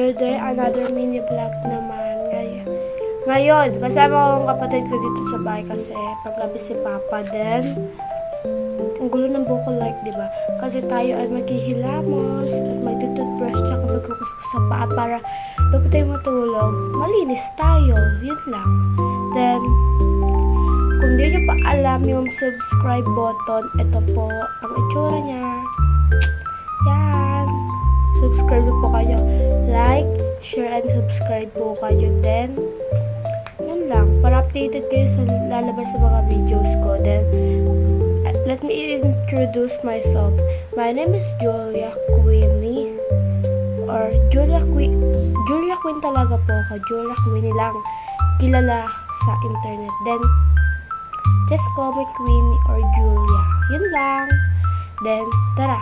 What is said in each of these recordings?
another day, another mini vlog naman. Ngayon, kasama ko ang kapatid ko dito sa bahay kasi paggabi si Papa din. Ang gulo ng buko like, di ba? Kasi tayo ay maghihilamos at magtututbrush tsaka magkukuskus sa paa para bago tayo matulog, malinis tayo. Yun lang. Then, kung di nyo pa alam yung subscribe button, ito po ang itsura niya. Yan. Subscribe po kayo. Like, share, and subscribe po kayo. Then, yun lang. Para updated kayo sa lalabas sa mga videos ko. Then, let me introduce myself. My name is Julia Queenie. Or Julia Queen talaga po ako. Julia Queenie lang. Kilala sa internet. Then, just call me Queenie or Julia. Yun lang. Then, tara.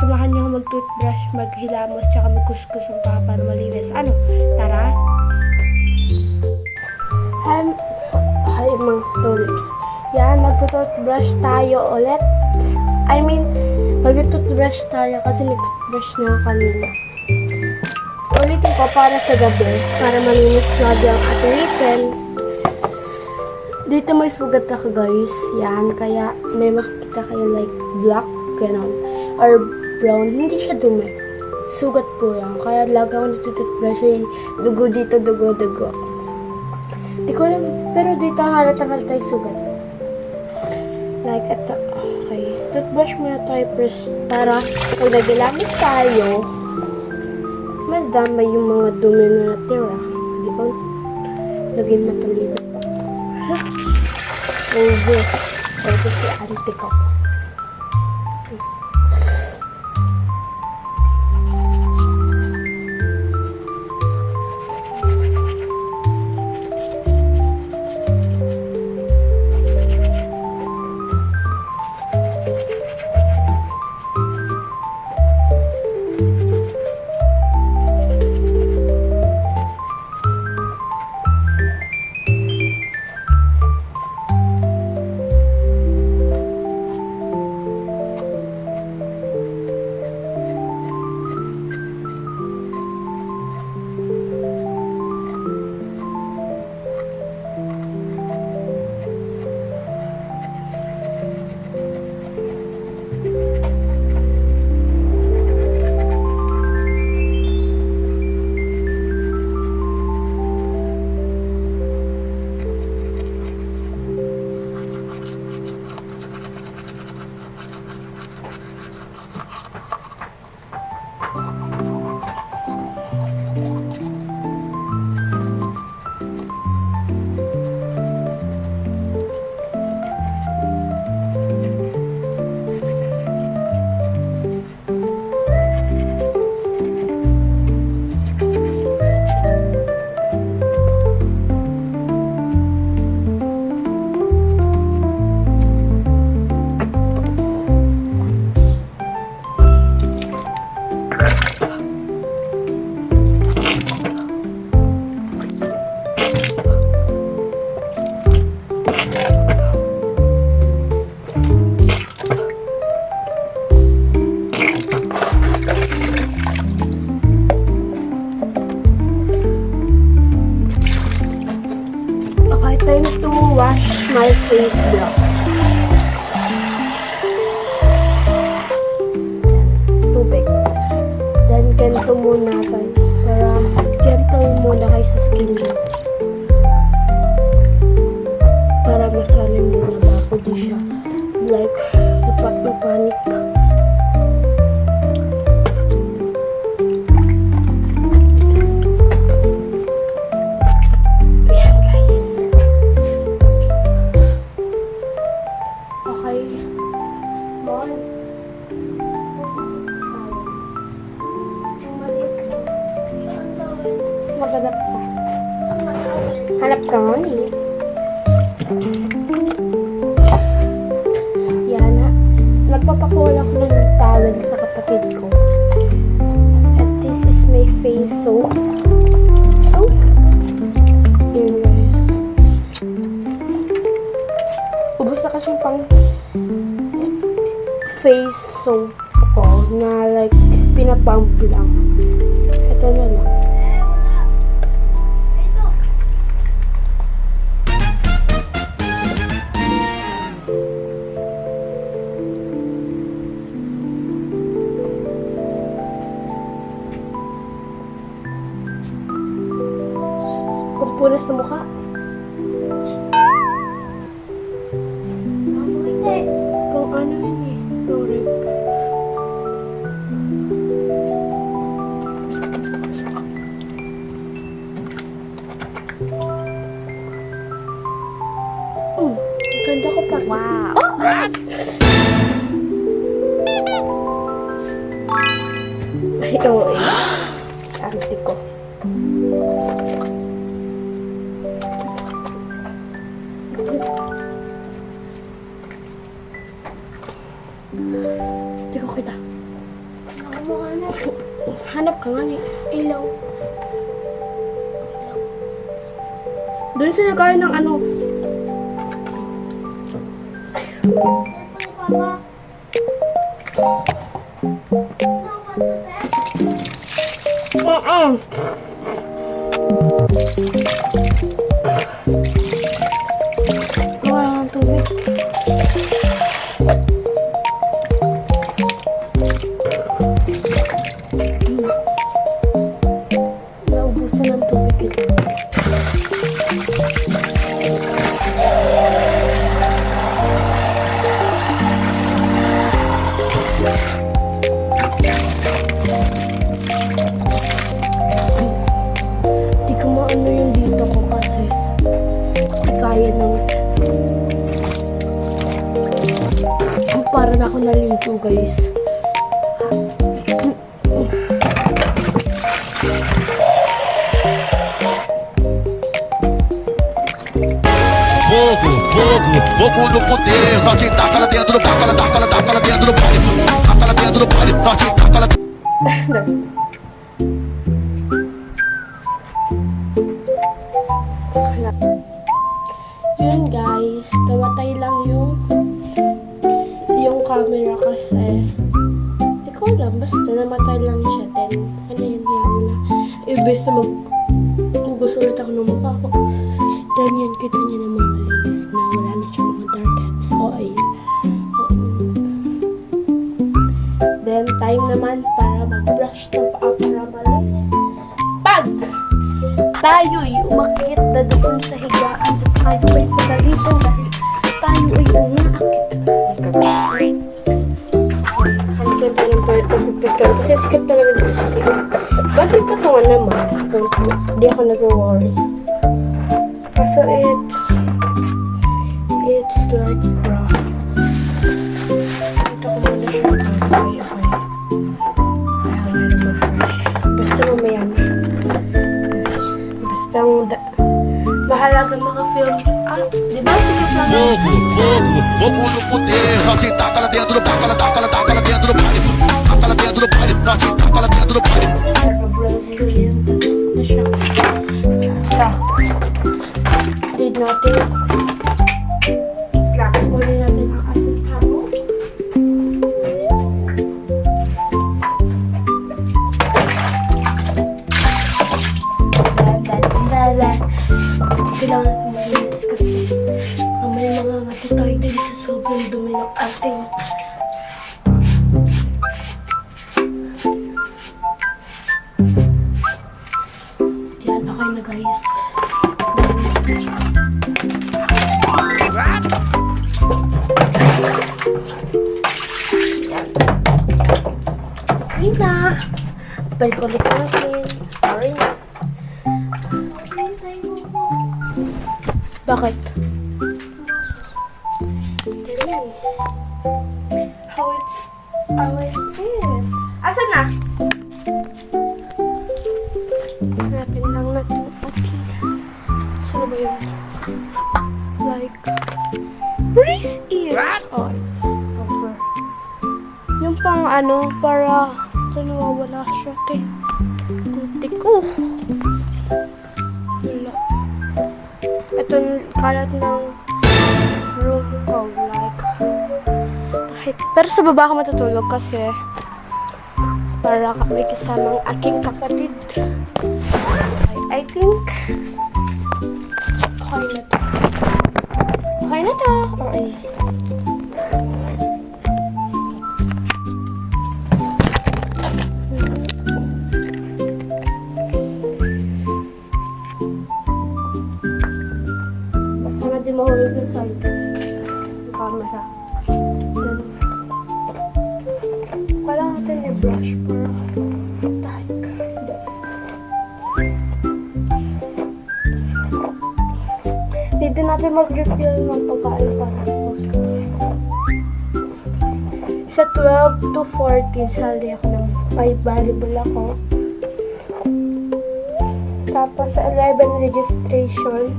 Samahan niyo ako mag-toothbrush, maghilamos, tsaka magkuskus ang paa para malinis. Ano? Tara? Hi mga tulips. Yan, mag-toothbrush tayo ulit. Mag-toothbrush tayo kasi nag-toothbrush na ako kanina. Ulitin ko para sa gabi, para malinis lagi ang ating ngipin. Dito may sugat ako guys. Yan, kaya may makikita kayo like black, ganon. Or brown, hindi siya dumi. Sugat po yan. Kaya lagi ako nagtututbrush. Dugo dito, dugo. Di ko alam, pero dito halatang yung sugat. Like, ito. Okay. Toothbrush muna tayo first para pag nagilamos tayo, madamay yung mga dumi na natira. Di ba? Naging matalino pa. Over. Ito si auntie ko. Time to wash my face block. Tubig. Then, ganito muna guys. Para gentle muna kayo sa skin nyo. Para masanay muna bago di siya. Like, panic. Maghanap ka. Hanap ka nga eh. Yan ha. Nagpapakul ako ng towel sa kapatid ko. And this is my face soap. Yun guys. Ubus na kasi pang face soap ko na like pinapump lang. Ito na lang. punas sa mukha. Pang ano yun eh. Pang rip. Ganda ko pa. Wow. Oh! Ay, oo eh. Auntie ko. Hindi ko kita. Ako mo hanap. Hanap ka nga ni ilaw. Doon sila kaya ng ano. Papa. Wala ng tubig. Naubos na ng tubig ito. Di ko maano yung dito ko kasi di kaya nang para na ako nalito guys. Fogo no poder, nós te taca lá dentro, taca lá dentro do baile, taca lá dentro do baile, nós te taca lá. Yun guys, namatay lang yung camera kasi di ko alam, basta namatay lang siya. Then, ano yun, yan na. Ibig na gusto ulit ako ng mukha ko. Then yun, kita niya naman malinis na wala na siya mga dark heads. So, ayun. Then, time naman para mag-brush ng paa para malinis. Pag tayo'y umakit na doon sa higaan at tayo ay pagalito dahil tayo ay umaakit. Hanapin tayo ng pagpipiskal kasi sikip talaga dito sa sikip. Ba't yung katawan naman? Hindi ako nag-worry. Kaso it's like raw. Ito ko muna siya. Okay. Ayaw nyo na mag-brush. Basta mamaya na. Basta mahalaga maka-film. Di ba? Sikip lang. Fogo no poder, nós te taca lá dentro, taca lá dentro do baile, taca lá dentro do baile, nós te taca lá dentro do baile. Brazilian na siya. Basta. Need natin. Kunin natin ang ating tabo. Kailangan natin malinis kasi may mga ngati tayo din sa sobrang dumi ng ating yan, okay na guys. Yan. Okay na. Balik ulit natin. Sorry. Bakit? Ganyan. How is it? Asan na? Hanapin lang natin ang ating. Saan ba yun? Like, where is it? Oh, over. Yung pang ano, para nawawala siya, te. Kunti ko. Wala. Ito kalat ng room ko, like, pero sa baba ako matutulog kasi para may kasamang aking kapatid. I think okay na to. Okay na to. Okay. Like. Dito natin mag-refill ng pagkain para sa post. Sa 12 to 14, sali ako ng may volleyball ako. Tapos sa 11, registration.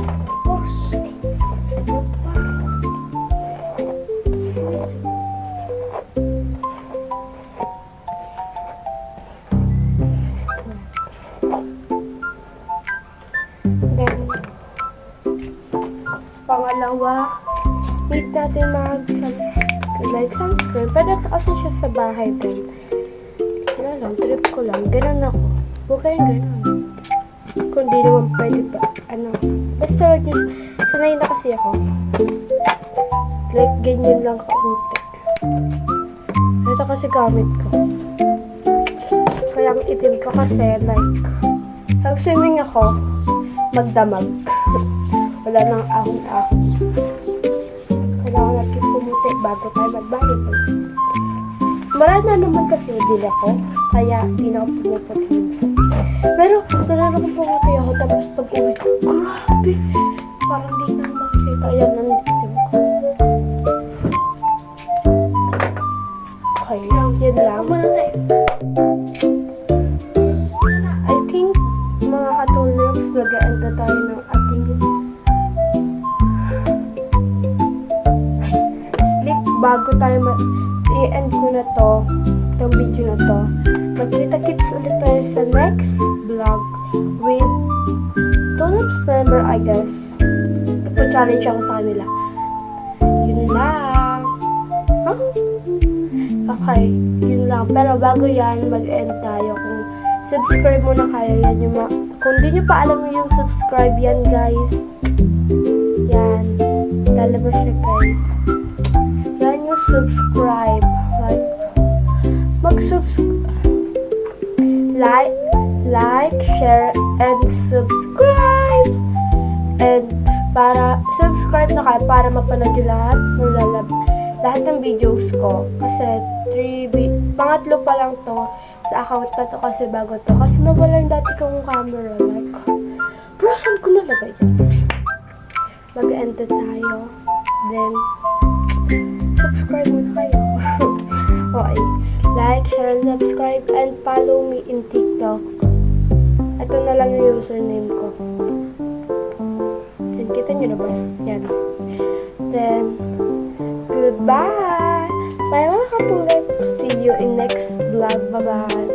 Tapos, then, pangalawa, need natin like sunscreen. Pwede kasi siya sa bahay din. Ano lang, trip ko lang. Ganun ako. Huwag kayong ganun. Kung di naman pwede pa. Ano. Basta wag nyo. Sanay na kasi ako. Like, ganyan lang kaunti. Ito kasi gamit ko. Kaya ang itim ko kasi, like, pag swimming ako, magdamag. Wala nang ahon-ahon. Kailangan natin pumuti bago tayo mag-volleyball. Marami na naman kasi din ako, kaya di na ako pumuputi minsan. Pero, kailangan akong pumuti ako, tapos pag uwi ko, grabe! Parang di na makikita. Ayan, nanditim ko. Okay, yun lang. I think, mga katulips, nag-end na tayo ng ating sleep bago tayo i-end ko na to, itong video na to. Magkita-kits ulit tayo sa next vlog with Tulips member, I guess. Ipag-challenge ako sa kanila. Yun lang. Huh? Okay, yun lang. Pero bago yan, mag-end tayo. Kung subscribe muna kayo, yan yung kung di nyo pa alam yung subscribe, yan guys. Yan. Lalabas siya guys. Yan yung subscribe. Like, like, share, and subscribe. And para subscribe na kayo para mapanood yung lahat ng videos ko. Kasi pangatlo pa lang to sa account na to kasi bago to. Kasi nawala yung dati kong camera. Like, bro, saan ko nalagay yan? Mag-end na tayo. Then, subscribe muna kayo. Okay. Like, share, and subscribe, and follow me in TikTok. Ito na lang yung username ko. Yan, kita nyo na ba? Yan. Then, goodbye! Bye mga katulad. See you in next vlog. Bye-bye.